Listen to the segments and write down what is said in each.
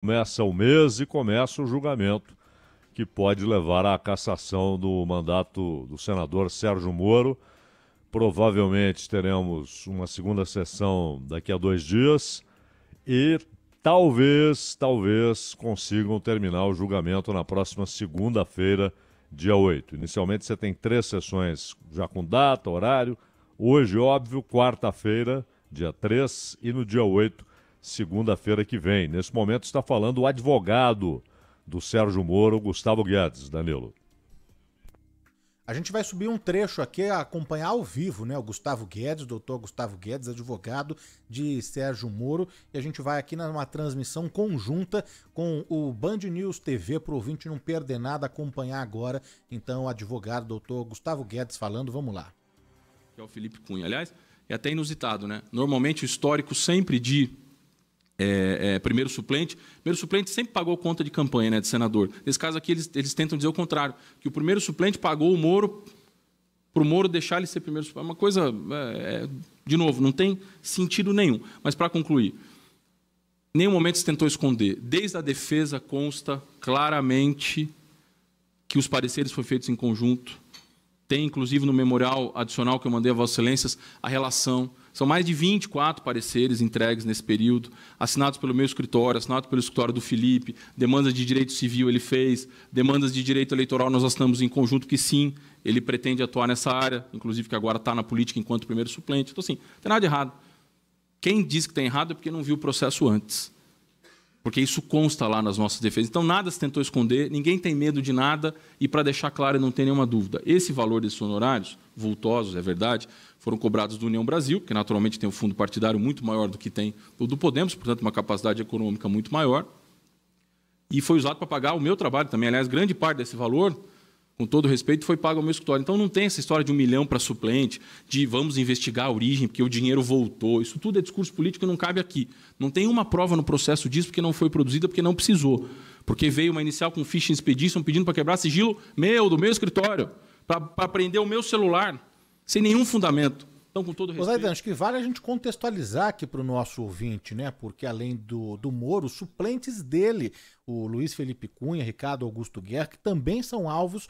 Começa o mês e começa o julgamento que pode levar à cassação do mandato do senador Sérgio Moro. Provavelmente teremos uma segunda sessão daqui a 2 dias e talvez consigam terminar o julgamento na próxima segunda-feira, dia 8. Inicialmente você tem 3 sessões já com data, horário. Hoje, óbvio, quarta-feira, dia 3, e no dia 8, segunda-feira que vem. Nesse momento está falando o advogado do Sérgio Moro, Gustavo Guedes, Danilo. A gente vai subir um trecho aqui a acompanhar ao vivo, né? O Gustavo Guedes, doutor Gustavo Guedes, advogado de Sérgio Moro. E a gente vai aqui numa transmissão conjunta com o Band News TV, para o ouvinte não perder nada, acompanhar agora. Então, o advogado, doutor Gustavo Guedes falando, vamos lá. Que é o Felipe Cunha. Aliás, é até inusitado, né? Normalmente o histórico sempre de primeiro suplente sempre pagou conta de campanha, né, de senador. Nesse caso aqui, eles tentam dizer o contrário, que o primeiro suplente pagou o Moro para o Moro deixar ele ser primeiro suplente. É uma coisa, de novo, não tem sentido nenhum. Mas, para concluir, em nenhum momento se tentou esconder. Desde a defesa consta claramente que os pareceres foram feitos em conjunto. Tem, inclusive, no memorial adicional que eu mandei a Vossas Excelências, a relação. São mais de 24 pareceres entregues nesse período, assinados pelo meu escritório, assinados pelo escritório do Felipe, demandas de direito civil ele fez, demandas de direito eleitoral nós assinamos em conjunto, que sim, ele pretende atuar nessa área, inclusive que agora está na política enquanto primeiro suplente. Então, assim, não tem nada de errado. Quem diz que tem errado é porque não viu o processo antes. Porque isso consta lá nas nossas defesas. Então, nada se tentou esconder, ninguém tem medo de nada, e, para deixar claro, e não tem nenhuma dúvida, esse valor desses honorários, vultosos, é verdade, foram cobrados do União Brasil, que naturalmente tem um fundo partidário muito maior do que tem o do Podemos, portanto, uma capacidade econômica muito maior, e foi usado para pagar o meu trabalho também. Aliás, grande parte desse valor, com todo respeito, foi pago ao meu escritório. Então, não tem essa história de 1 milhão para suplente, de vamos investigar a origem, porque o dinheiro voltou. Isso tudo é discurso político e não cabe aqui. Não tem uma prova no processo disso, porque não foi produzida, porque não precisou. Porque veio uma inicial com ficha expedition pedindo para quebrar sigilo do meu escritório, para prender o meu celular, sem nenhum fundamento. Então, com todo respeito... Zaidan, acho que vale a gente contextualizar aqui para o nosso ouvinte, né? Porque além do Moro, os suplentes dele, o Luiz Felipe Cunha, Ricardo Augusto Guerra, que também são alvos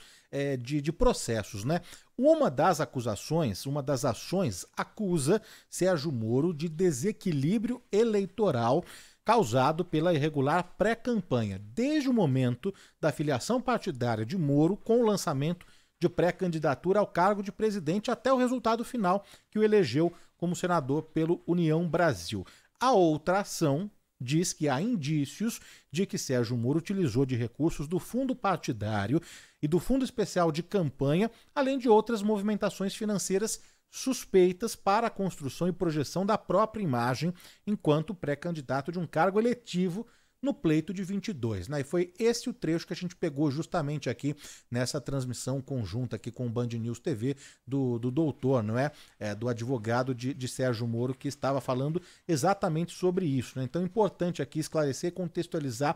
de processos, né? Uma das acusações, uma das ações, acusa Sérgio Moro de desequilíbrio eleitoral causado pela irregular pré-campanha, desde o momento da filiação partidária de Moro com o lançamento de pré-candidatura ao cargo de presidente até o resultado final que o elegeu como senador pelo União Brasil. A outra ação diz que há indícios de que Sérgio Moro utilizou de recursos do fundo partidário e do fundo especial de campanha, além de outras movimentações financeiras suspeitas para a construção e projeção da própria imagem enquanto pré-candidato de um cargo eletivo no pleito de 22, né? E foi esse o trecho que a gente pegou justamente aqui nessa transmissão conjunta aqui com o Band News TV do doutor, não é? Do advogado de Sérgio Moro, que estava falando exatamente sobre isso, né? Então é importante aqui esclarecer, contextualizar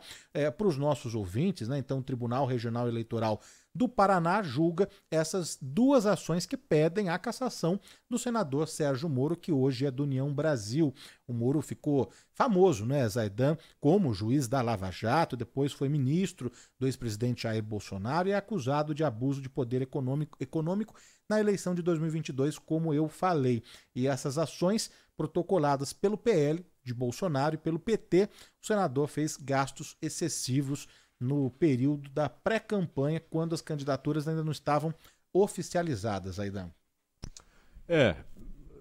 para os nossos ouvintes, né? Então o Tribunal Regional Eleitoral do Paraná julga essas duas ações que pedem a cassação do senador Sérgio Moro, que hoje é do União Brasil. O Moro ficou famoso, né, Zaidan, como juiz da Lava Jato, depois foi ministro do ex-presidente Jair Bolsonaro e é acusado de abuso de poder econômico na eleição de 2022, como eu falei. E essas ações protocoladas pelo PL de Bolsonaro e pelo PT, o senador fez gastos excessivos no período da pré-campanha, quando as candidaturas ainda não estavam oficializadas, Aidan.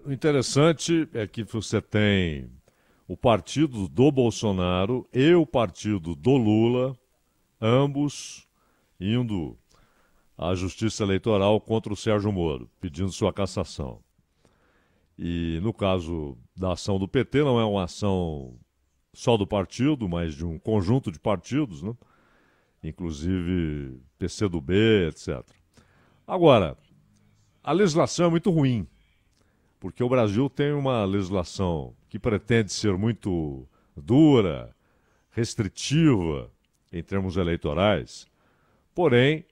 O interessante é que você tem o partido do Bolsonaro e o partido do Lula, ambos indo à Justiça Eleitoral contra o Sérgio Moro, pedindo sua cassação. E no caso da ação do PT, não é uma ação só do partido, mas de um conjunto de partidos, né? Inclusive PCdoB, etc. Agora, a legislação é muito ruim, porque o Brasil tem uma legislação que pretende ser muito dura, restritiva em termos eleitorais, porém,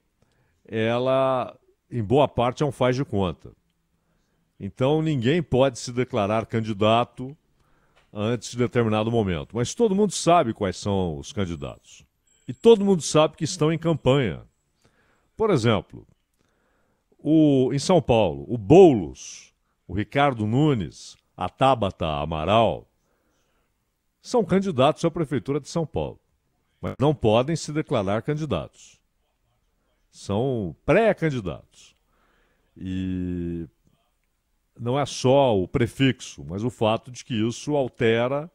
ela, em boa parte, é um faz de conta. Então, ninguém pode se declarar candidato antes de determinado momento. Mas todo mundo sabe quais são os candidatos. E todo mundo sabe que estão em campanha. Por exemplo, em São Paulo, o Boulos, o Ricardo Nunes, a Tabata Amaral, são candidatos à Prefeitura de São Paulo, mas não podem se declarar candidatos. São pré-candidatos. E não é só o prefixo, mas o fato de que isso altera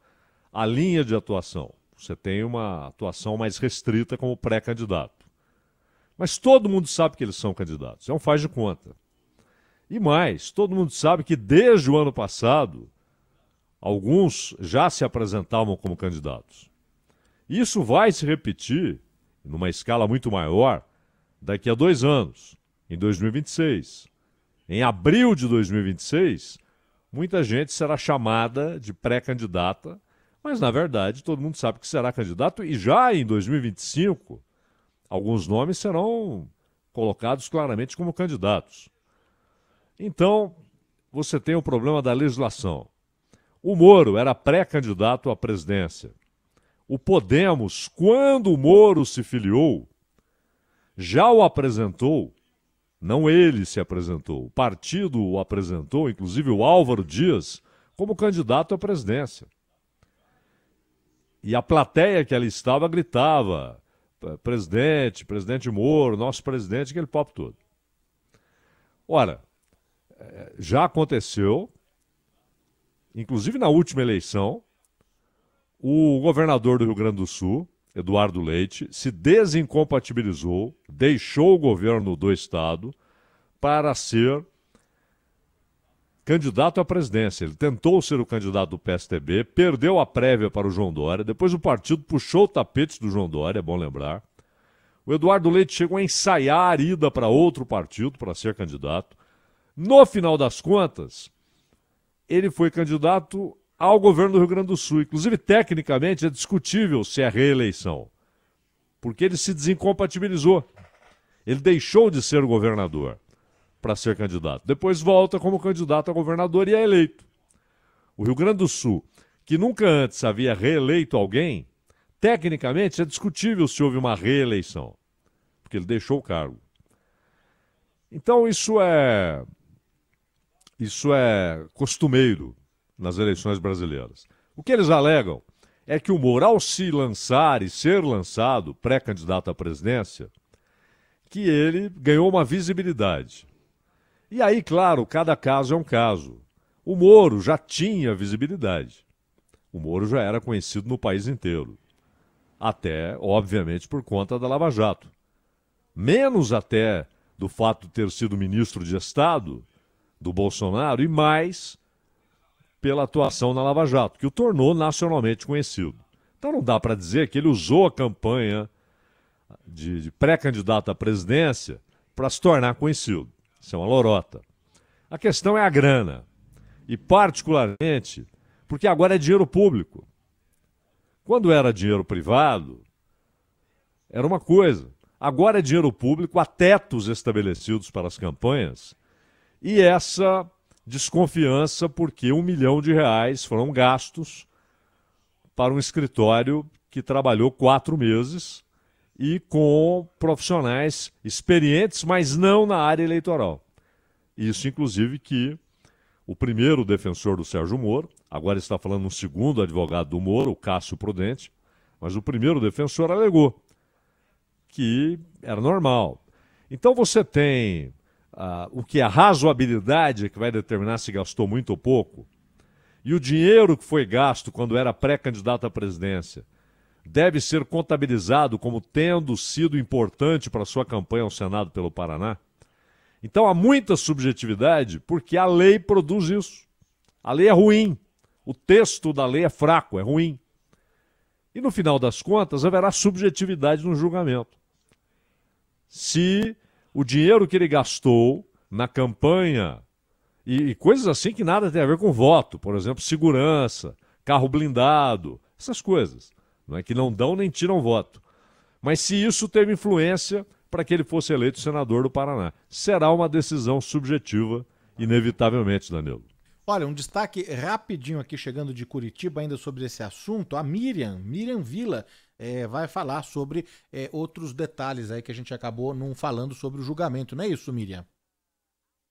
a linha de atuação. Você tem uma atuação mais restrita como pré-candidato. Mas todo mundo sabe que eles são candidatos, é um faz de conta. E mais, todo mundo sabe que desde o ano passado, alguns já se apresentavam como candidatos. Isso vai se repetir, numa escala muito maior, daqui a 2 anos, em 2026. Em abril de 2026, muita gente será chamada de pré-candidata, mas, na verdade, todo mundo sabe que será candidato e já em 2025, alguns nomes serão colocados claramente como candidatos. Então, você tem o problema da legislação. O Moro era pré-candidato à presidência. O Podemos, quando o Moro se filiou, já o apresentou, não ele se apresentou, o partido o apresentou, inclusive o Álvaro Dias, como candidato à presidência. E a plateia que ali estava gritava: presidente Moro, nosso presidente, aquele papo todo. Ora, já aconteceu, inclusive na última eleição, o governador do Rio Grande do Sul, Eduardo Leite, se desincompatibilizou, deixou o governo do estado para ser candidato à presidência. Ele tentou ser o candidato do PSTB, perdeu a prévia para o João Dória, depois o partido puxou o tapete do João Dória, é bom lembrar. O Eduardo Leite chegou a ensaiar a ida para outro partido para ser candidato. No final das contas, ele foi candidato ao governo do Rio Grande do Sul. Inclusive, tecnicamente, é discutível se é reeleição, porque ele se desincompatibilizou. Ele deixou de ser o governador para ser candidato. Depois volta como candidato a governador e é eleito. O Rio Grande do Sul, que nunca antes havia reeleito alguém, tecnicamente é discutível se houve uma reeleição, porque ele deixou o cargo. Então isso é costumeiro nas eleições brasileiras. O que eles alegam é que o Moro, ao se lançar e ser lançado pré-candidato à presidência, que ele ganhou uma visibilidade. E aí, claro, cada caso é um caso. O Moro já tinha visibilidade. O Moro já era conhecido no país inteiro. Até, obviamente, por conta da Lava Jato. Menos até do fato de ter sido ministro de Estado do Bolsonaro e mais pela atuação na Lava Jato, que o tornou nacionalmente conhecido. Então não dá para dizer que ele usou a campanha de pré-candidato à presidência para se tornar conhecido. Isso é uma lorota. A questão é a grana. E particularmente porque agora é dinheiro público. Quando era dinheiro privado, era uma coisa. Agora é dinheiro público, há tetos estabelecidos para as campanhas. E essa desconfiança porque R$ 1 milhão foram gastos para um escritório que trabalhou 4 meses e com profissionais experientes, mas não na área eleitoral. Isso, inclusive, que o primeiro defensor do Sérgio Moro, agora está falando no segundo advogado do Moro, o Cássio Prudente, mas o primeiro defensor alegou que era normal. Então você tem o que é a razoabilidade que vai determinar se gastou muito ou pouco, e o dinheiro que foi gasto quando era pré-candidato à presidência deve ser contabilizado como tendo sido importante para a sua campanha ao Senado pelo Paraná. Então há muita subjetividade porque a lei produz isso. A lei é ruim. O texto da lei é fraco, é ruim. E no final das contas haverá subjetividade no julgamento. Se o dinheiro que ele gastou na campanha e coisas assim que nada tem a ver com voto, por exemplo, segurança, carro blindado, essas coisas. Não é que não dão nem tiram voto. Mas se isso teve influência para que ele fosse eleito senador do Paraná, será uma decisão subjetiva, inevitavelmente, Danilo. Olha, um destaque rapidinho aqui, chegando de Curitiba, ainda sobre esse assunto, a Miriam Vila, vai falar sobre outros detalhes aí que a gente acabou não falando sobre o julgamento, não é isso, Miriam?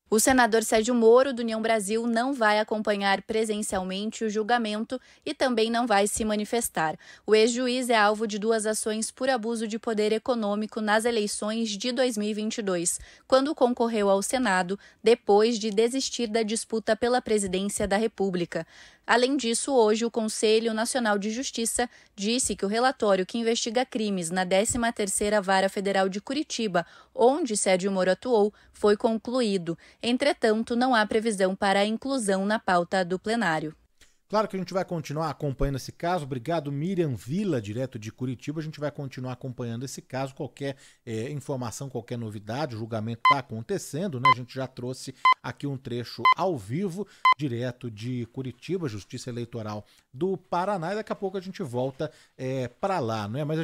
O senador Sérgio Moro, do União Brasil, não vai acompanhar presencialmente o julgamento e também não vai se manifestar. O ex-juiz é alvo de 2 ações por abuso de poder econômico nas eleições de 2022, quando concorreu ao Senado, depois de desistir da disputa pela presidência da República. Além disso, hoje o Conselho Nacional de Justiça disse que o relatório que investiga crimes na 13ª Vara Federal de Curitiba, onde Sérgio Moro atuou, foi concluído. Entretanto, não há previsão para a inclusão na pauta do plenário. Claro que a gente vai continuar acompanhando esse caso. Obrigado, Miriam Vila, direto de Curitiba. A gente vai continuar acompanhando esse caso. Qualquer informação, qualquer novidade, o julgamento está acontecendo, né? A gente já trouxe aqui um trecho ao vivo, direto de Curitiba, Justiça Eleitoral do Paraná. E daqui a pouco a gente volta para lá, não é? Mas a gente